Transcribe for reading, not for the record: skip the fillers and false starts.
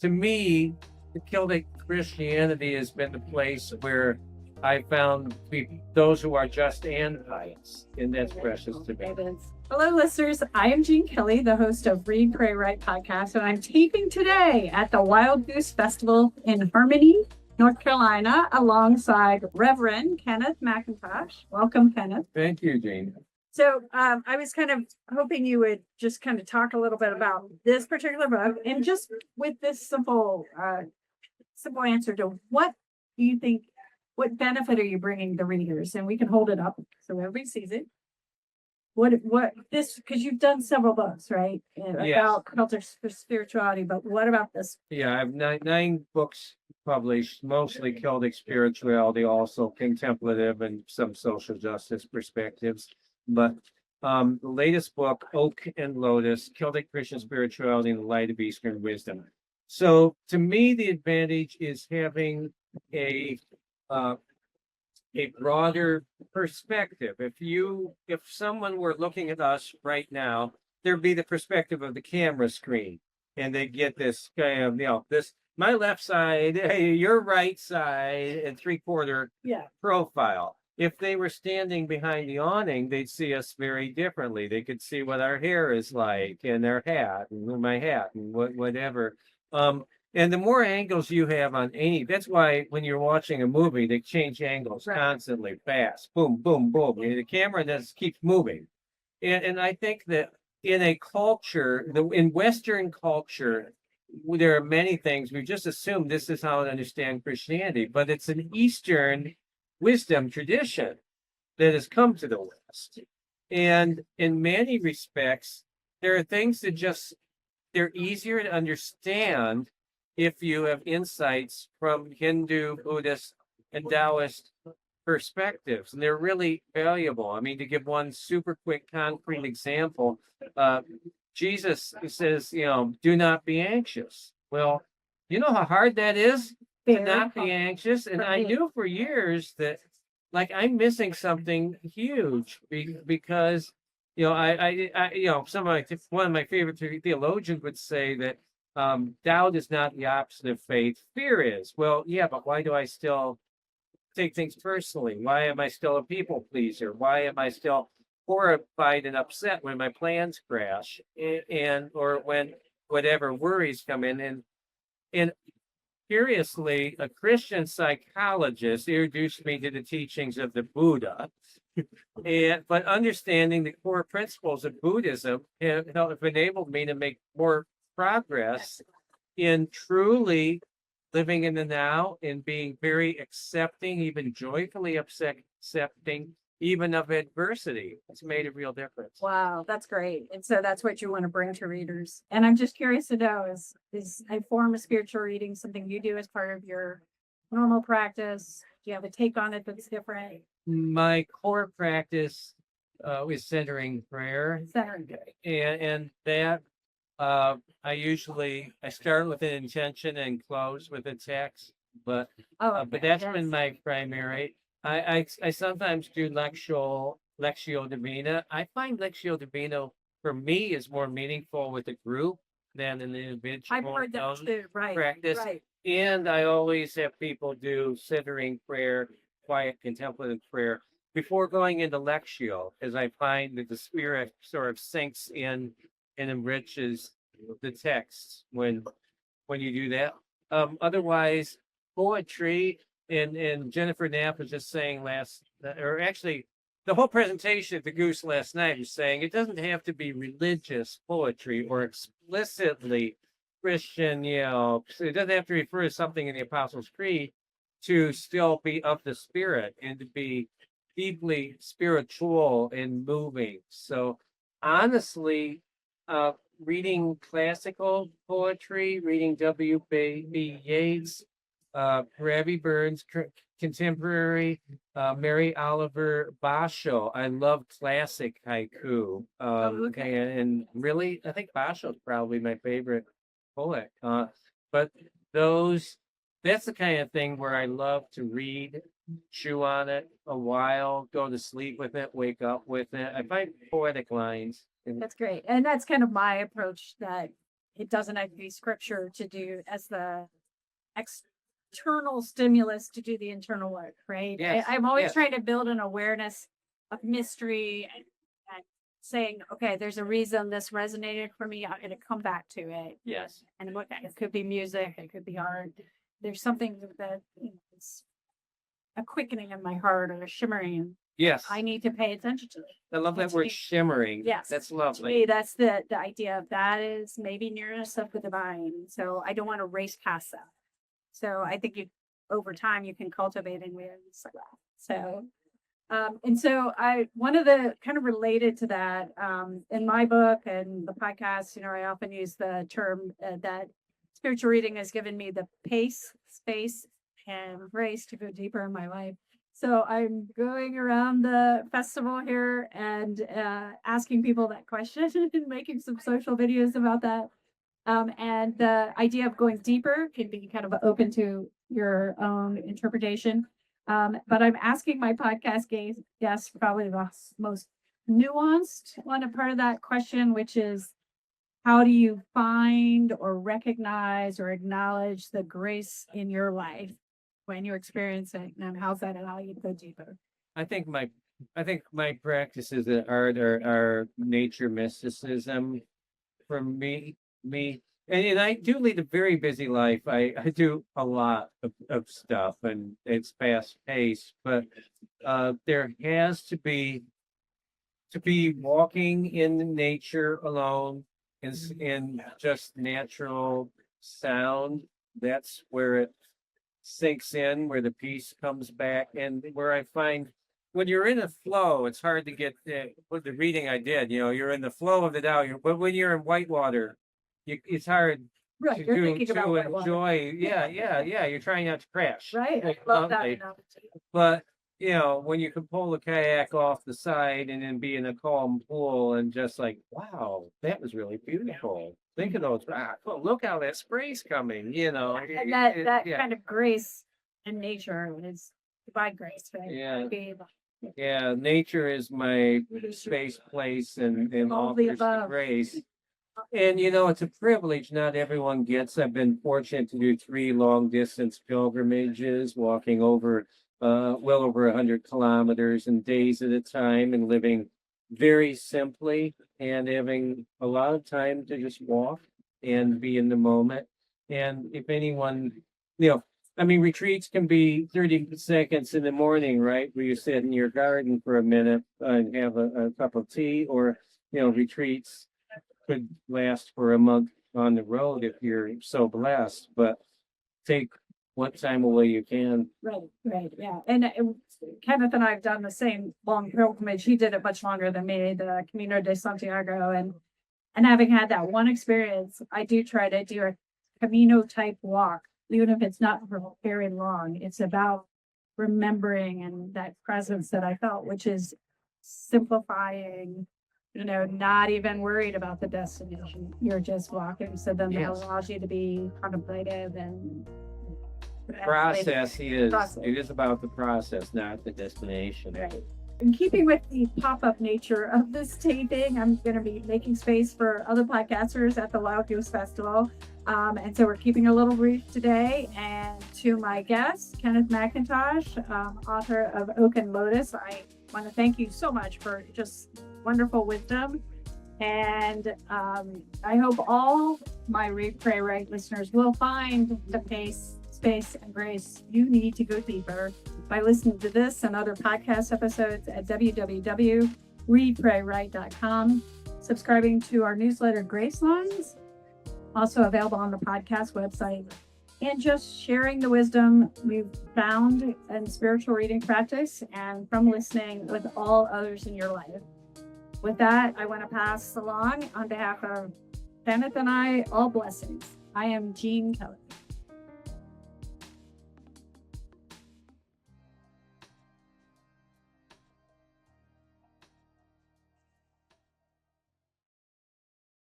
to me, the Celtic Christianity has been the place where I found those who are just and pious, and that's precious to me. It is. Hello, listeners. I am Jean Kelly, the host of Read, Pray, Write podcast, and I'm taping today at the Wild Goose Festival in Harmony, North Carolina, alongside Reverend Kenneth McIntosh. Welcome, Kenneth. Thank you, Jean. So I was kind of hoping you would just kind of talk a little bit about this particular book, and just with this simple answer to what do you think, what benefit are you bringing the readers? And we can hold it up so everybody sees it. What this, because you've done several books, right? About Celtic spirituality, but what about this? Yeah, I have nine books published, mostly Celtic spirituality, also contemplative and some social justice perspectives. But the latest book, Oak and Lotus, Celtic Christian Spirituality in the Light of Eastern Wisdom. So to me, the advantage is having a broader perspective. If someone were looking at us right now, there'd be the perspective of the camera screen, and they get this kind of, this my left side, your right side, and 3/4 profile. If they were standing behind the awning, they'd see us very differently. They could see what our hair is like, and their hat, and my hat, and whatever. And the more angles you have on that's why when you're watching a movie, they change angles constantly, fast, boom, boom, boom. The camera just keeps moving. And I think that in a culture, in Western culture, there are many things. We just assume this is how to understand Christianity, but it's an Eastern wisdom tradition that has come to the West. And in many respects, there are things that they're easier to understand if you have insights from Hindu, Buddhist, and Taoist perspectives, and they're really valuable. I mean, to give one super quick, concrete example, Jesus says, do not be anxious. Well, you know how hard that is to not be anxious? And I knew for years that, like, I'm missing something huge because, one of my favorite theologians would say that doubt is not the opposite of faith. Fear is. Well, yeah, but why do I still take things personally? Why am I still a people pleaser? Why am I still horrified and upset when my plans crash, or when whatever worries come in? And curiously, a Christian psychologist introduced me to the teachings of the Buddha. But understanding the core principles of Buddhism have enabled me to make more progress in truly living in the now and being very accepting, even joyfully accepting, even of adversity. It's made a real difference. Wow, that's great. And so that's what you want to bring to readers. And I'm just curious to know, is a form of spiritual reading something you do as part of your normal practice? Do you have a take on it that's different? My core practice is centering prayer. And that I start with an intention and close with a text, but that's been my primary. I sometimes do Lectio Divina. I find Lectio Divina for me is more meaningful with a group than an individual. I've heard that too, practice. Right. And I always have people do centering prayer, quiet contemplative prayer before going into Lectio, as I find that the spirit sort of sinks in and enriches the text when you do that. Otherwise, poetry, and Jennifer Knapp was just saying the whole presentation at the Goose last night was saying it doesn't have to be religious poetry or explicitly Christian, so it doesn't have to refer to something in the Apostles' Creed to still be of the spirit and to be deeply spiritual and moving. So honestly, reading classical poetry, reading W.B. Yeats, Ravi Burns, contemporary, Mary Oliver Basho. I love classic haiku. And really, I think Basho is probably my favorite poet. But that's the kind of thing where I love to read, chew on it a while, go to sleep with it, wake up with it. I find poetic lines. That's great. And that's kind of my approach, that it doesn't have to be scripture to do as the external stimulus to do the internal work, right? Yes, I'm always yes. trying to build an awareness of mystery and saying, okay, there's a reason this resonated for me. I'm going to come back to it. Yes. And what it could be music, it could be art. There's something that is a quickening in my heart or a shimmering. Yes. I need to pay attention to it. I love that to word me- shimmering. Yes. That's To lovely. me, that's the idea of that is maybe nearness of the divine. So I don't want to race past that. So I think over time you can cultivate and awareness like that. So and so one of the kind of related to that, in my book and the podcast, I often use the term that spiritual reading has given me the pace, space, and grace to go deeper in my life. So I'm going around the festival here and asking people that question and making some social videos about that. And the idea of going deeper can be kind of open to your own interpretation. But I'm asking my podcast guests probably the most nuanced one, a part of that question, which is how do you find or recognize or acknowledge the grace in your life when you experience it, and how's that allow you to go deeper? I think my practices in art are nature mysticism for me. And I do lead a very busy life. I do a lot of stuff and it's fast paced, but there has to be walking in nature alone in just natural sound. That's where it sinks in, where the peace comes back, and where I find when you're in a flow, it's hard to get with the reading I did. You're in the flow of the Tao, but when you're in whitewater, it's hard Right, to you're thinking about whitewater. enjoy. Yeah. You're trying not to crash. Right, I love that Lovely. analogy. But when you can pull the kayak off the side and then be in a calm pool and just like, wow, that was really beautiful. Think of those. Look how that spray's coming. And that kind of grace in nature is divine grace, right? Yeah. Be able- Yeah, nature is my space place and All the offers the above. grace. And it's a privilege not everyone gets. I've been fortunate to do 3 long distance pilgrimages, walking over well over 100 kilometers in days at a time and living very simply and having a lot of time to just walk and be in the moment. And if anyone, retreats can be 30 seconds in the morning, right? Where you sit in your garden for a minute and have a cup of tea, or, retreats could last for a month on the road if you're so blessed, but take what time away you can. Right, yeah. And Kenneth and I have done the same long pilgrimage. He did it much longer than me, the Camino de Santiago. And having had that one experience, I do try to do a Camino type walk, even if it's not for very long. It's about remembering and that presence that I felt, which is simplifying, not even worried about the destination. You're just walking. So then that Yes. allows you to be contemplative and Process is Process. it is about the process, not the destination. right. In keeping with the pop-up nature of this taping, I'm going to be making space for other podcasters at the Wild Goose Festival. And so we're keeping a little brief today. And to my guest, Kenneth McIntosh, author of Oak and Lotus, I want to thank you so much for just wonderful wisdom. And I hope all my Read, Pray, Write listeners will find the pace, space, and grace you need to go deeper by listening to this and other podcast episodes at www.readpraywrite.com, subscribing to our newsletter, Grace Lines, also available on the podcast website, and just sharing the wisdom you've found in spiritual reading practice and from listening with all others in your life. With that, I want to pass along on behalf of Kenneth and I, all blessings. I am Jean Kelly.